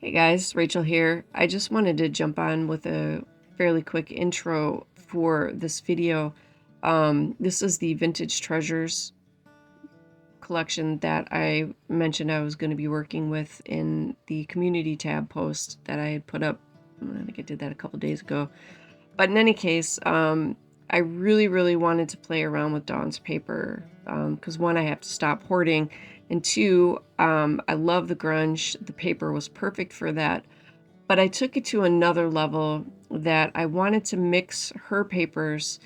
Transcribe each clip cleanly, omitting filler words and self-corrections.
Hey guys, Rachel here. I just wanted to jump on with a fairly quick intro for this video. This is the Vintage Treasures collection that I mentioned I was going to be working with in the community tab post that I had put up. I think I did that a couple days ago. But in any case, I really wanted to play around with Dawn's paper because one, I have to stop hoarding, and two, I love the grunge. The paper was perfect for that. But I took it to another level that I wanted to mix her papers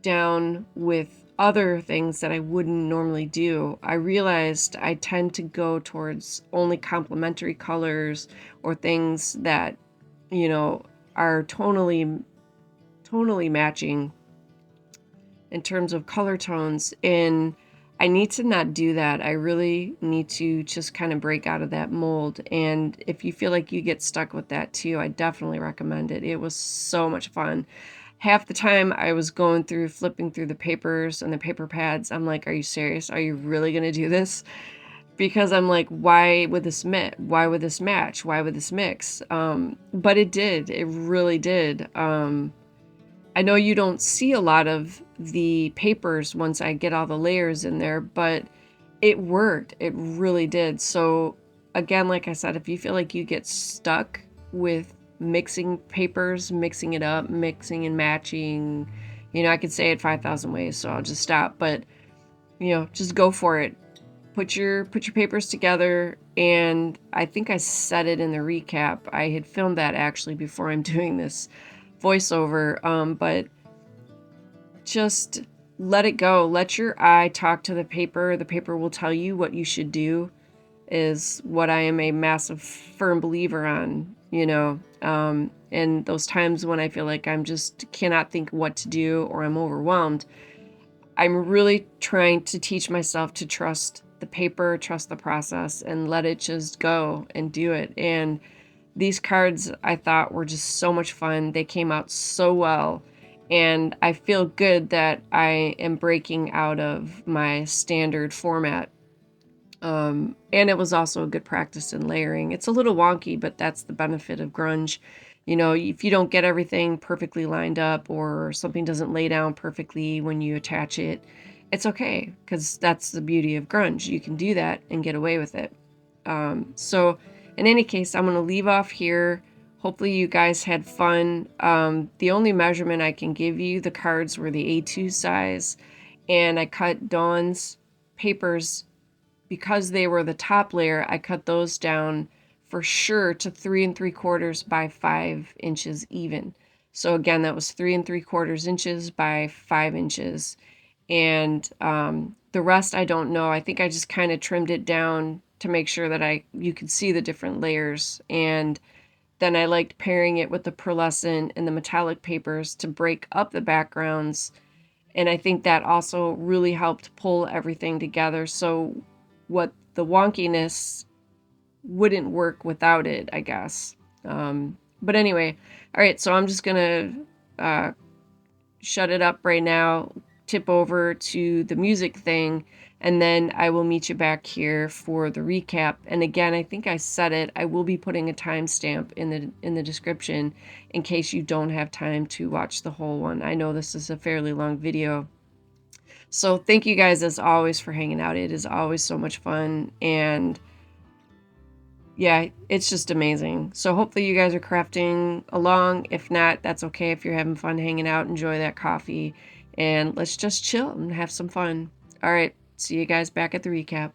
down with other things that I wouldn't normally do. I realized I tend to go towards only complementary colors or things that, you know, are tonally matching in terms of color tones, and I need to not do that. I really need to just kind of break out of that mold. And if you feel like you get stuck with that too, I definitely recommend it. It was so much fun. Half the time I was flipping through the papers and the paper pads, I'm like, are you serious? Are you really going to do this? Because I'm like, why would this why would this match? Why would this mix? But it did. It really did. I know you don't see a lot of the papers once I get all the layers in there, but it worked. It really did. So again, like I said, if you feel like you get stuck with mixing papers, mixing it up, mixing and matching, I could say it 5,000 ways, so I'll just stop. But, just go for it. Put your papers together, and I think I said it in the recap. I had filmed that actually before I'm doing this voiceover, but just let it go. Let your eye talk to the paper. The paper will tell you what you should do, is what I am a massive firm believer on, and those times when I feel like I'm just cannot think what to do or I'm overwhelmed, I'm really trying to teach myself to trust the paper, trust the process, and let it just go and do it. And these cards I thought were just so much fun. They came out so well. And I feel good that I am breaking out of my standard format. And it was also a good practice in layering. It's a little wonky, but that's the benefit of grunge. If you don't get everything perfectly lined up or something doesn't lay down perfectly when you attach it, it's okay, because that's the beauty of grunge. You can do that and get away with it. So in any case, I'm going to leave off here. Hopefully you guys had fun. The only measurement I can give you, the cards were the A2 size, and I cut Dawn's papers because they were the top layer. I cut those down for sure to 3 3/4 by 5 inches even. So again, that was 3 3/4 inches by 5 inches. And the rest I don't know. I think I just kind of trimmed it down to make sure that you could see the different layers. And then I liked pairing it with the pearlescent and the metallic papers to break up the backgrounds. And I think that also really helped pull everything together. So what the wonkiness wouldn't work without it, I guess. But anyway, all right, so I'm just going to shut it up right now, tip over to the music thing, and then I will meet you back here for the recap. And again, I think I said it, I will be putting a timestamp in the description in case you don't have time to watch the whole one. I know this is a fairly long video. So thank you guys as always for hanging out. It is always so much fun, and yeah, it's just amazing. So hopefully you guys are crafting along. If not, that's okay. If you're having fun hanging out, enjoy that coffee, and let's just chill and have some fun. All right, see you guys back at the recap.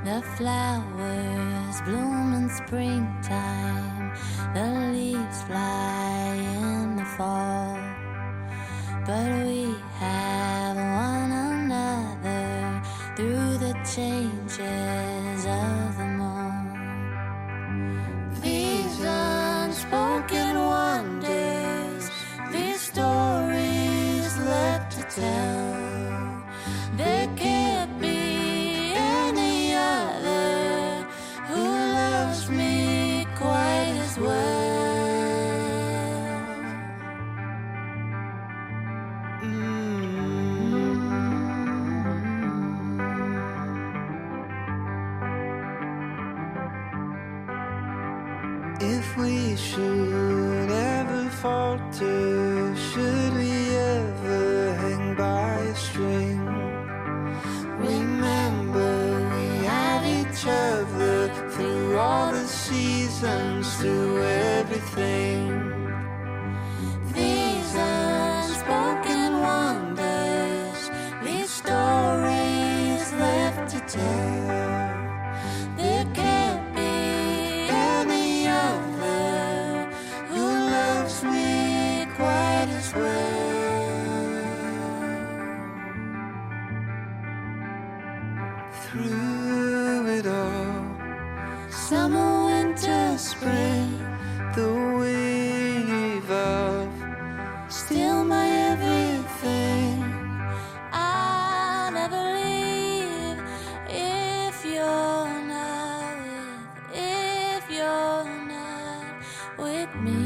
The flowers bloom in springtime, the leaves fly in the fall, but we have one another through the changes of them all. These unspoken wonders, these stories left to tell, there can't be any other who loves me quite as well. If we should ever falter, should we ever hang by a string, remember we have each other through all the seasons, through everything. These unspoken wonders, these stories left to tell, there can't be any other who loves me quite as well. Through it all, summer, winter, spring, the way you evolve, still my everything. I'll never leave if you're not if you're not with me.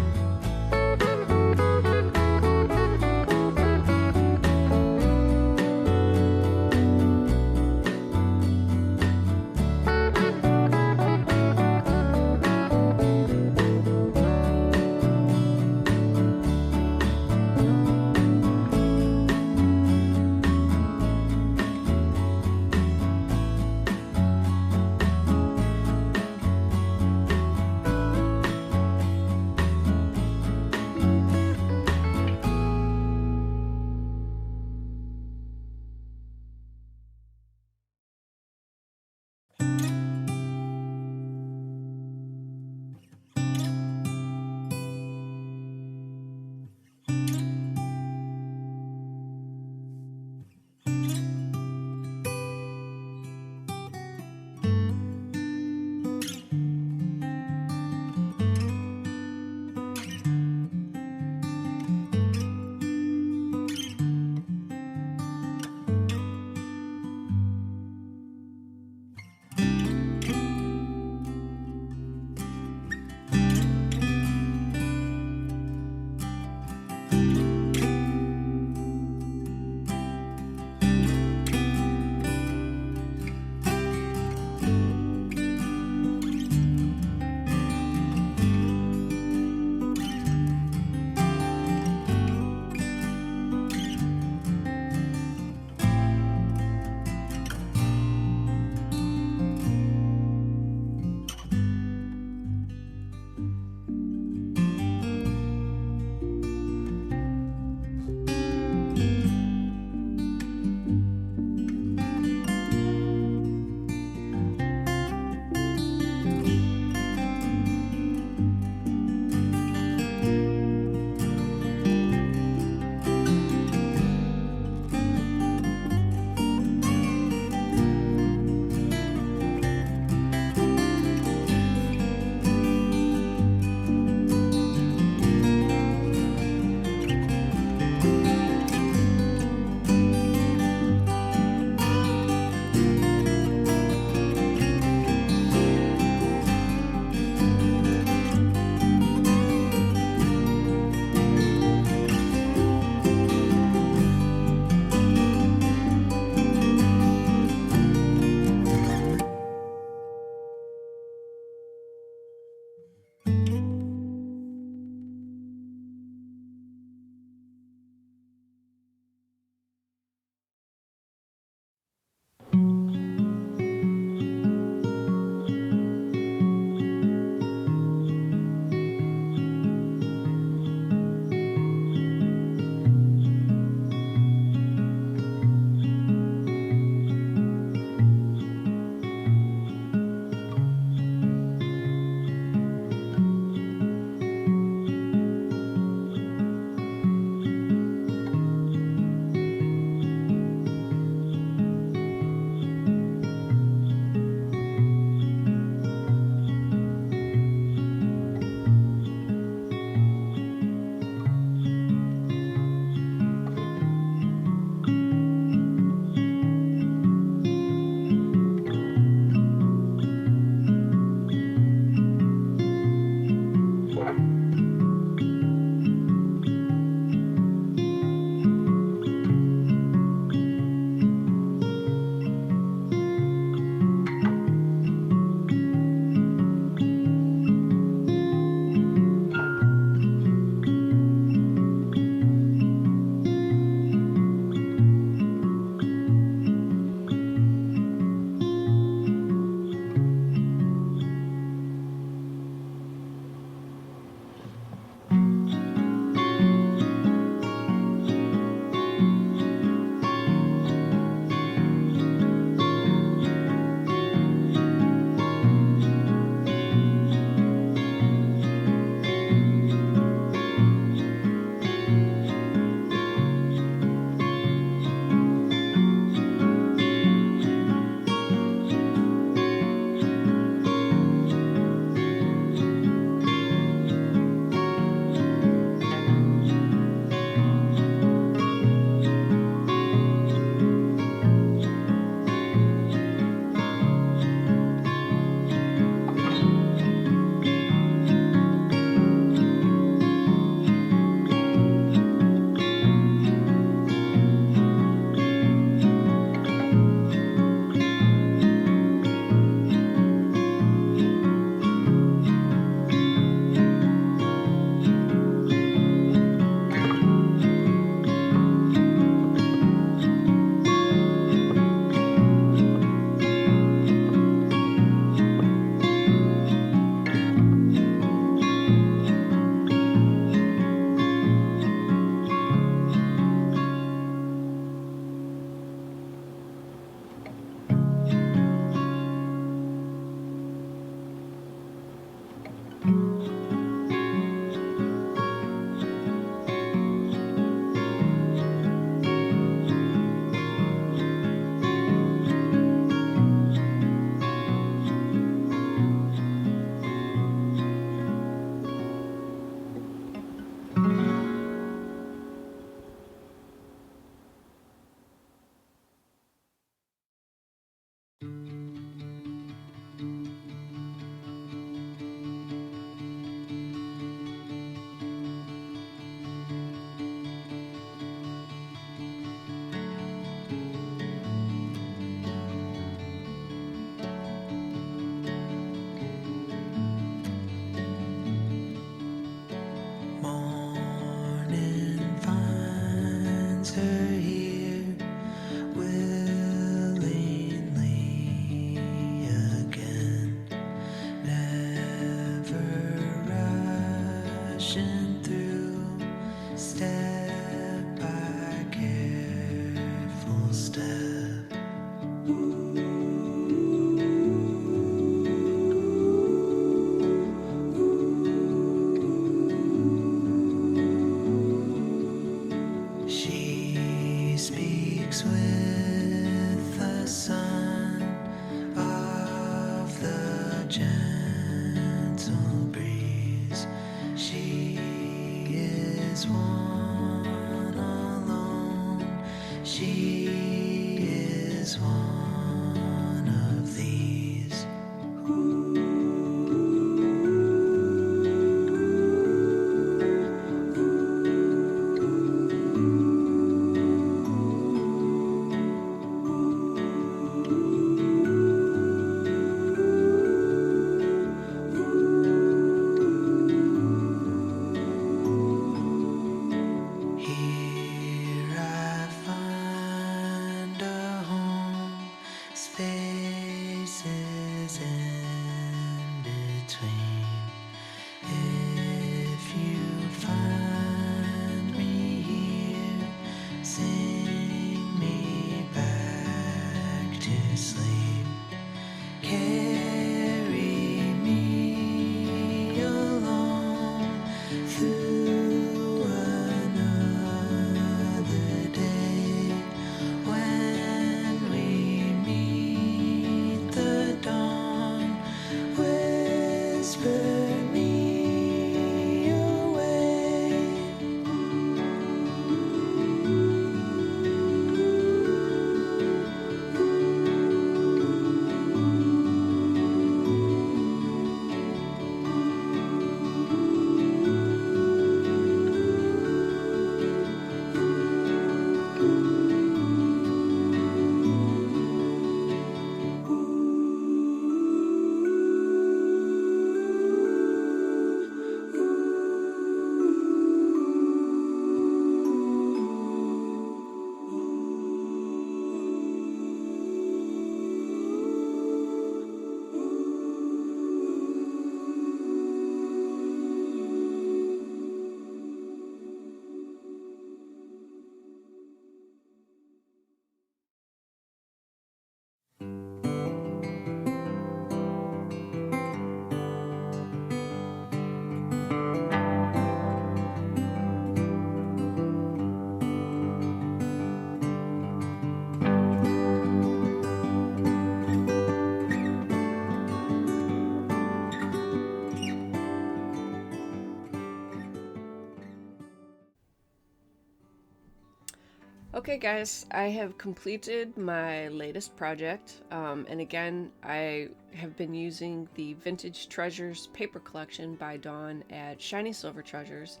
Okay, guys, I have completed my latest project, and again, I have been using the Vintage Treasures paper collection by Dawn at Shiny Silver Treasures.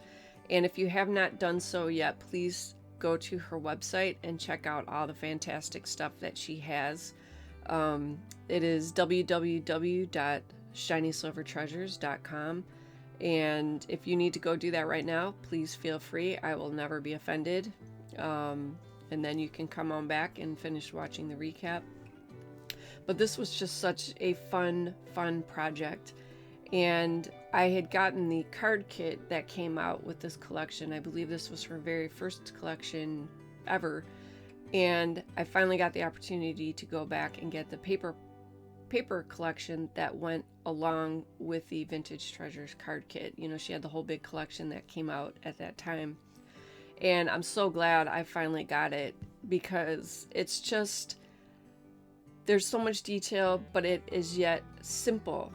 And if you have not done so yet, please go to her website and check out all the fantastic stuff that she has. It is www.shinysilvertreasures.com. And if you need to go do that right now, please feel free. I will never be offended. And then you can come on back and finish watching the recap. But this was just such a fun project. And I had gotten the card kit that came out with this collection. I believe this was her very first collection ever. And I finally got the opportunity to go back and get the paper collection that went along with the Vintage Treasures card kit. You know, she had the whole big collection that came out at that time. And I'm so glad I finally got it, because it's just, there's so much detail, but it is yet simple.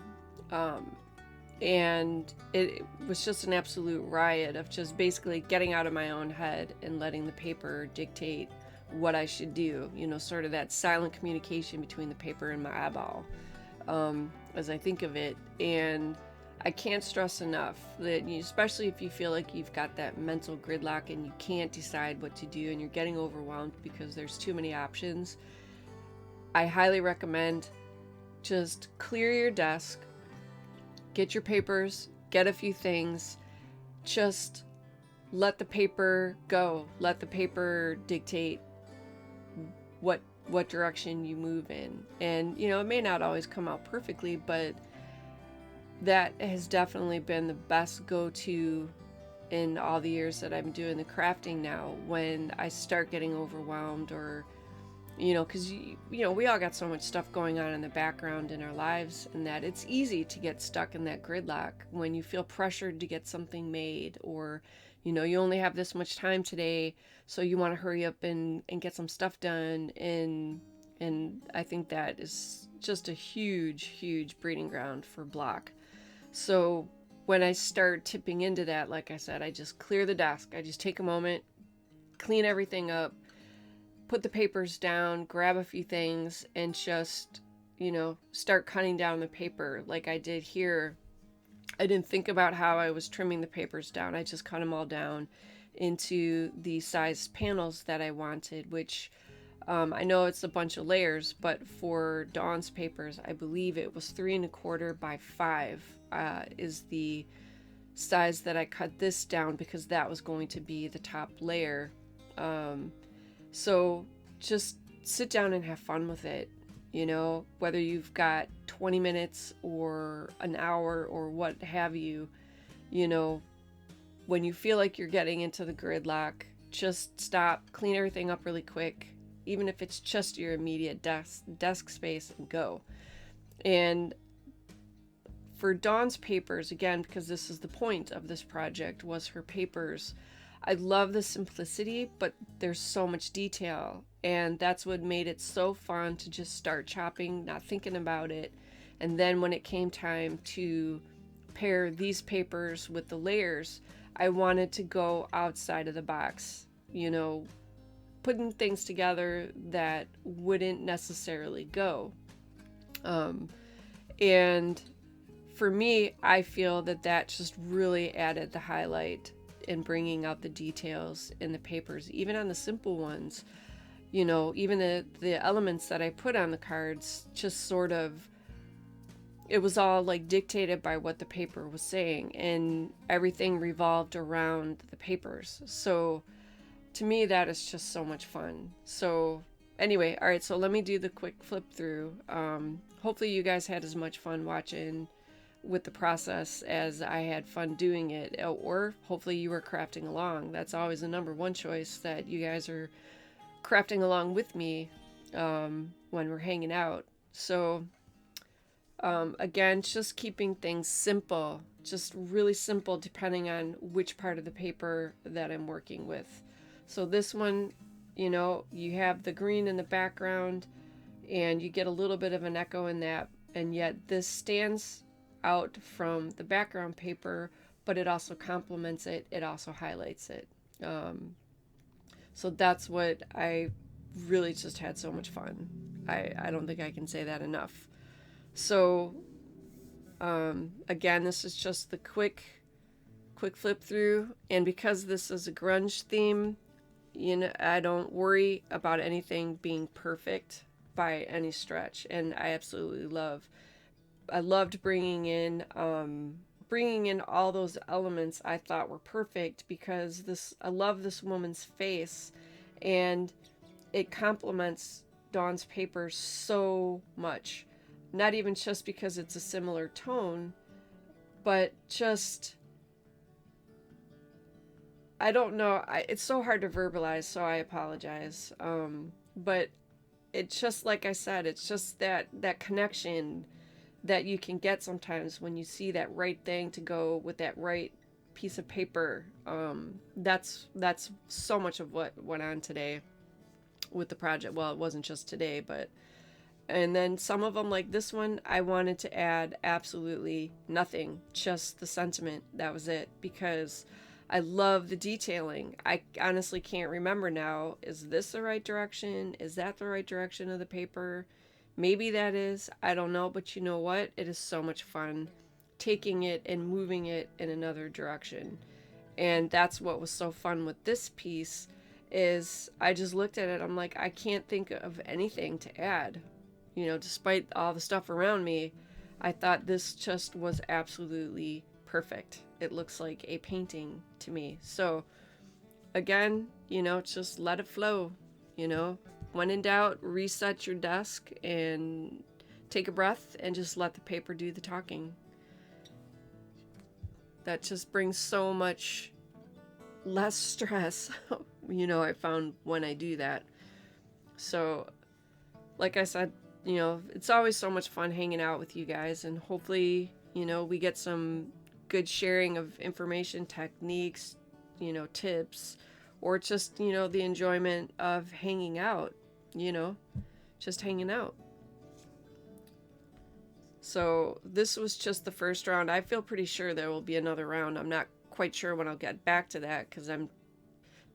And it was just an absolute riot of just basically getting out of my own head and letting the paper dictate what I should do. You know, sort of that silent communication between the paper and my eyeball, as I think of it. And I can't stress enough that, especially if you feel like you've got that mental gridlock and you can't decide what to do and you're getting overwhelmed because there's too many options, I highly recommend just clear your desk, get your papers, get a few things, just let the paper go. Let the paper dictate what direction you move in. And, you know, it may not always come out perfectly, but that has definitely been the best go-to in all the years that I'm doing the crafting now, when I start getting overwhelmed, or, you know, because, you know, we all got so much stuff going on in the background in our lives, and that it's easy to get stuck in that gridlock when you feel pressured to get something made, or, you know, you only have this much time today, so you want to hurry up and get some stuff done. And I think that is just a huge breeding ground for block. So when I start tipping into that, like I said, I just clear the desk. I just take a moment, clean everything up, put the papers down, grab a few things, and just, you know, start cutting down the paper like I did here. I didn't think about how I was trimming the papers down. I just cut them all down into the size panels that I wanted, which I know it's a bunch of layers, but for Dawn's papers, I believe it was 3 1/4 by 5 is the size that I cut this down, because that was going to be the top layer. So just sit down and have fun with it. You know, whether you've got 20 minutes or an hour or what have you, you know, when you feel like you're getting into the gridlock, just stop, clean everything up really quick, even if it's just your immediate desk space, and go. And for Dawn's papers, again, because this is the point of this project, was her papers, I love the simplicity, but there's so much detail, and that's what made it so fun to just start chopping, not thinking about it. And then when it came time to pair these papers with the layers, I wanted to go outside of the box, you know, putting things together that wouldn't necessarily go. And for me, I feel that that just really added the highlight in bringing out the details in the papers, even on the simple ones. You know, even the elements that I put on the cards, just sort of, it was all like dictated by what the paper was saying, and everything revolved around the papers. So to me, that is just so much fun. So anyway, all right, so let me do the quick flip through. Hopefully you guys had as much fun watching with the process as I had fun doing it, or hopefully you were crafting along. That's always the number one choice, that you guys are crafting along with me when we're hanging out. So again, just keeping things simple, just really simple, depending on which part of the paper that I'm working with. So this one, you know, you have the green in the background, and you get a little bit of an echo in that, and yet this stands out from the background paper, but it also complements it, it also highlights it. So that's what I really just had so much fun. I don't think I can say that enough. So again, this is just the quick flip through, and because this is a grunge theme, you know, I don't worry about anything being perfect by any stretch, and I absolutely loved bringing in all those elements I thought were perfect, because I love this woman's face, and it complements Dawn's paper so much. Not even just because it's a similar tone, but just, I don't know. It's so hard to verbalize, so I apologize. But it's just, like I said, it's just that connection that you can get sometimes when you see that right thing to go with that right piece of paper. That's so much of what went on today with the project. Well, it wasn't just today, but and then some of them, like this one, I wanted to add absolutely nothing, just the sentiment. That was it, because I love the detailing. I honestly can't remember now. Is this the right direction? Is that the right direction of the paper? Maybe that is. I don't know. But you know what? It is so much fun taking it and moving it in another direction. And that's what was so fun with this piece is I just looked at it. I'm like, I can't think of anything to add. You know, despite all the stuff around me, I thought this just was absolutely perfect. It looks like a painting to me. So again, you know, just let it flow. You know, when in doubt, reset your desk and take a breath and just let the paper do the talking. That just brings so much less stress, you know, I found when I do that. So, like I said, you know, it's always so much fun hanging out with you guys, and hopefully, you know, we get some good sharing of information, techniques, you know, tips, or just, you know, the enjoyment of hanging out, you know, just hanging out. So this was just the first round. I feel pretty sure there will be another round. I'm not quite sure when I'll get back to that because I'm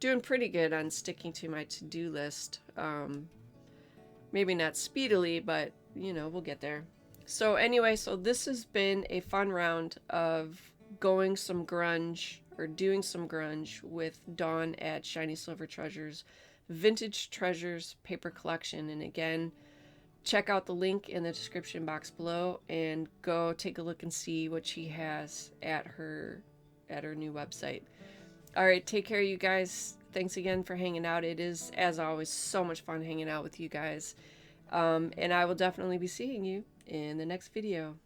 doing pretty good on sticking to my to-do list. Maybe not speedily, but, you know, we'll get there. So anyway, so this has been a fun round of going some grunge or doing some grunge with Dawn at Shiny Silver Treasures Vintage Treasures paper collection. And again, check out the link in the description box below and go take a look and see what she has at her new website. All right, take care, you guys. Thanks again for hanging out. It is, as always, so much fun hanging out with you guys. And I will definitely be seeing you in the next video.